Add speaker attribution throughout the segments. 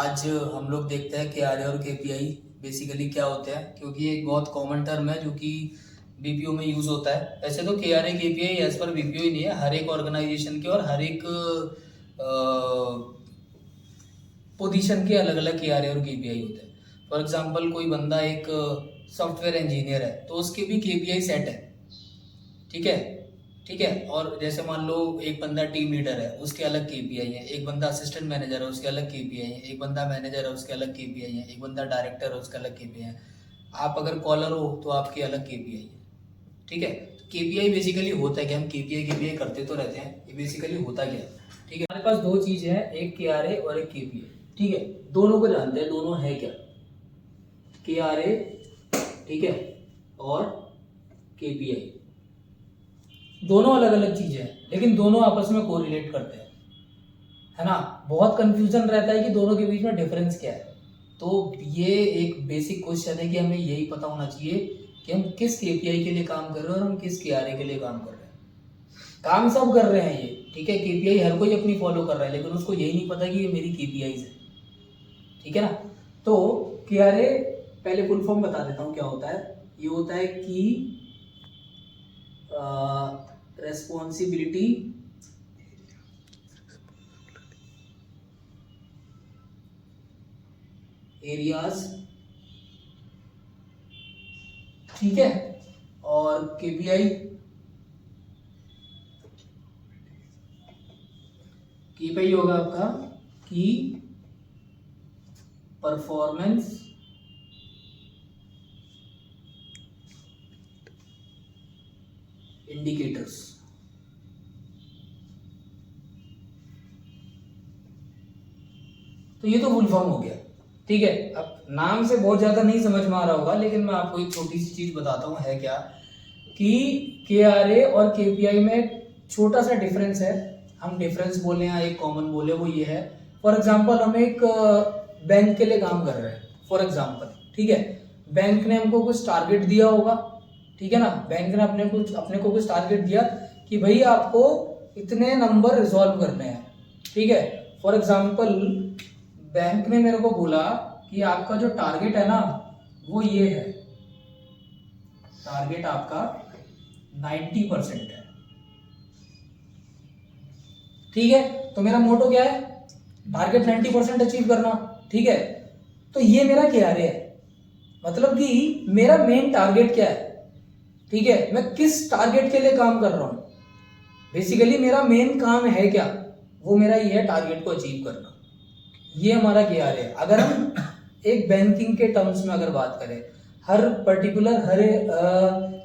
Speaker 1: आज हम लोग देखते हैं KRA और KPI बेसिकली क्या होते हैं, क्योंकि एक बहुत कॉमन टर्म है जो कि बीपीओ में यूज होता है। वैसे तो KRA KPI as per BPO ही नहीं है, हर एक ऑर्गेनाइजेशन के और हर एक पोजीशन के अलग अलग KRA और KPI होते हैं। फॉर एग्जांपल कोई बंदा एक सॉफ्टवेयर इंजीनियर है तो उसके भी KPI सेट है, ठीक है। ठीक है, और जैसे मान लो एक बंदा टीम लीडर है उसके अलग KPI है, एक बंदा असिस्टेंट मैनेजर है उसके अलग KPI है, एक बंदा मैनेजर है उसके अलग KPI है, एक बंदा डायरेक्टर है उसका अलग KPI है। आप अगर कॉलर हो तो आपकी अलग KPI है, ठीक है। KPI बेसिकली होता है कि हम KPI करते तो रहते हैं, ये बेसिकली होता क्या है, ठीक है। हमारे पास दो चीज है, एक KRA और एक KPI, ठीक है। दोनों को जानते हैं, दोनों है क्या, KRA, ठीक है, और KPI। दोनों अलग अलग चीजें हैं लेकिन दोनों आपस में कोरिलेट करते हैं, है ना। बहुत कंफ्यूजन रहता है कि दोनों के बीच में डिफरेंस क्या है। तो ये एक बेसिक क्वेश्चन है कि हमें यही पता होना चाहिए कि हम किस KPI के लिए काम कर रहे हैं और हम किस KRA के लिए काम कर रहे हैं। काम सब कर रहे हैं ये, ठीक है। KPI हर कोई अपनी फॉलो कर रहा है लेकिन उसको यही नहीं पता कि ये मेरी KPIs है, ठीक है ना। तो KRA पहले फुल फॉर्म बता देता हूँ क्या होता है। ये होता है कि रेस्पॉन्सिबिलिटी एरियाज, ठीक है। और KPI होगा आपका की परफॉर्मेंस इंडिकेटर्स। तो ये तो फुल फॉर्म हो गया, ठीक है। अब नाम से बहुत ज्यादा नहीं समझ में आ रहा होगा लेकिन मैं आपको एक छोटी सी चीज बताता हूँ है क्या, कि KRA और KPI में छोटा सा डिफरेंस है। हम डिफरेंस बोले या एक कॉमन बोले, वो ये है। फॉर एग्जांपल हम एक बैंक के लिए काम कर रहे हैं, फॉर एग्जांपल, ठीक है। बैंक ने हमको कुछ टारगेट दिया होगा, ठीक है ना। बैंक ने अपने को कुछ टारगेट दिया कि भाई आपको इतने नंबर रिजॉल्व करने हैं, ठीक है। फॉर एग्जांपल बैंक ने मेरे को बोला कि आपका जो टारगेट है ना वो ये है, टारगेट आपका 90% है, ठीक है। तो मेरा मोटो क्या है, टारगेट 90% अचीव करना, ठीक है। तो ये मेरा KRA है, मतलब कि मेरा मेन टारगेट क्या है, ठीक है। मैं किस टारगेट के लिए काम कर रहा हूं, बेसिकली मेरा मेन काम है क्या, वो मेरा ये है टारगेट को अचीव करना। ये हमारा KRA है। अगर हम एक बैंकिंग के टर्म्स में अगर बात करें, हर पर्टिकुलर हर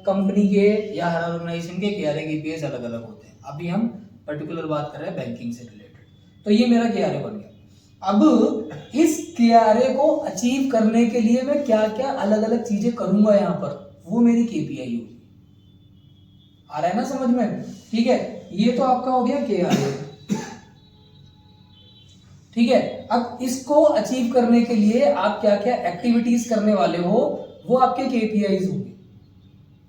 Speaker 1: कंपनी के या हर ऑर्गेनाइजेशन के KRA KPIs अलग अलग होते हैं। अभी हम पर्टिकुलर बात कर रहे हैं बैंकिंग से रिलेटेड, तो ये मेरा KRA बन गया। अब इस KRA को अचीव करने के लिए मैं क्या क्या अलग अलग चीजें करूंगा यहाँ पर, वो मेरी KPI होगी। आ रहा है ना समझ में, ठीक है। ये तो आपका हो गया KRA, ठीक है। अब इसको अचीव करने के लिए आप क्या क्या एक्टिविटीज करने वाले हो, वो आपके KPIs होंगे,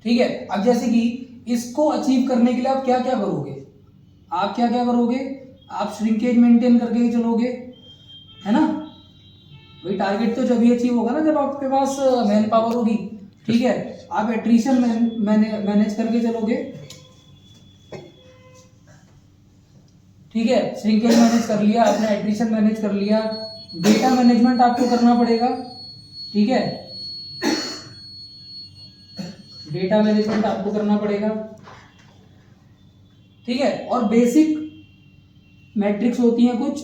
Speaker 1: ठीक है। अब जैसे कि इसको अचीव करने के लिए आप क्या क्या करोगे, आप क्या क्या करोगे, आप श्रिंकेज मेंटेन करके चलोगे, है ना। वही टारगेट तो जब भी अचीव होगा ना जब आपके पास मैन पावर होगी, ठीक है। आप एट्रिशन मैनेज करके चलोगे, ठीक है। श्रिंकेज मैनेज कर लिया आपने, एट्रिशन मैनेज कर लिया, डेटा मैनेजमेंट आपको करना पड़ेगा, ठीक है। डेटा मैनेजमेंट आपको करना पड़ेगा, ठीक है। और बेसिक मैट्रिक्स होती हैं कुछ,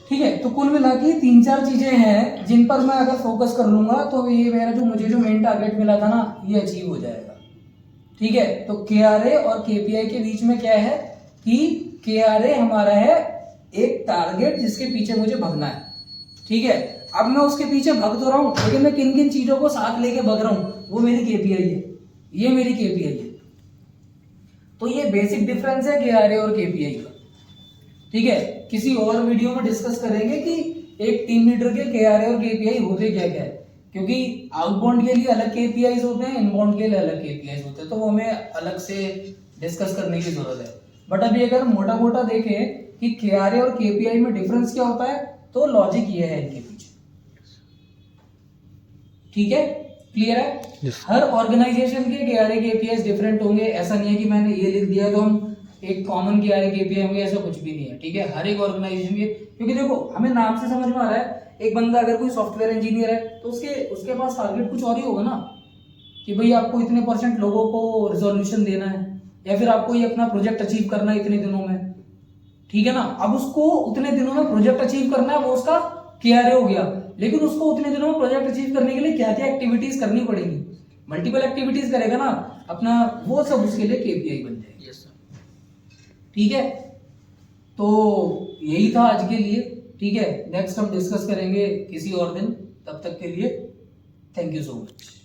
Speaker 1: ठीक है। तो कुल मिला के 3-4 चीजें हैं जिन पर मैं अगर फोकस कर लूंगा तो ये मेरा मुझे जो मेन टारगेट मिला था ना ये अचीव हो जाएगा, ठीक है। तो KRA और KPI के बीच में क्या है कि KRA हमारा है एक टारगेट जिसके पीछे मुझे भगना है, ठीक है। अब मैं उसके पीछे भग तो रहा हूं लेकिन मैं किन किन चीजों को साथ लेके भग रहा हूं वो मेरी KPI है, ये मेरी KPI है। तो ये बेसिक डिफरेंस है KRA और KPI का, ठीक है। किसी और वीडियो में डिस्कस करेंगे कि एक टीम लीडर के KRA और KPI होते क्या क्या है, क्योंकि आउटबाउंड के लिए अलग KPIs होते हैं, इनबाउंड के लिए अलग KPIs होते हैं, तो वो हमें अलग से डिस्कस करने की जरूरत है। बट अभी अगर मोटा मोटा देखें कि KRA और KPI में डिफरेंस क्या होता है, तो लॉजिक ये है इनके पीछे। ठीक है, क्लियर है?
Speaker 2: Yes.
Speaker 1: हर ऑर्गेनाइजेशन के KRA KPIs डिफरेंट होंगे, ऐसा नहीं है कि मैंने ये लिख दिया तो हम एक कॉमन KRA KPI होंगे, ऐसा कुछ भी नहीं है। ठीक है, हर एक ऑर्गेनाइजेशन के, क्योंकि देखो हमें नाम से समझ में आ रहा है, एक बंदा अगर कोई सॉफ्टवेयर इंजीनियर है तो उसके पास टारगेट कुछ और ही होगा ना, कि भाई आपको इतने % लोगों को रिजोल्यूशन देना है, या फिर आपको ये अपना प्रोजेक्ट अचीव करना है इतने दिनों में। ठीक है ना, अब उसको उतने दिनों में प्रोजेक्ट अचीव करना है, वो उसका KRA हो गया। लेकिन उसको उतने दिनों में प्रोजेक्ट अचीव करने के लिए क्या क्या एक्टिविटीज करनी पड़ेगी, मल्टीपल एक्टिविटीज करेगा ना अपना, वो सब उसके लिए KPI बन जाएगी।
Speaker 2: Yes sir.
Speaker 1: ठीक है, तो यही था आज के लिए। ठीक है, नेक्स्ट हम डिस्कस करेंगे किसी और दिन, तब तक के लिए थैंक यू सो मच।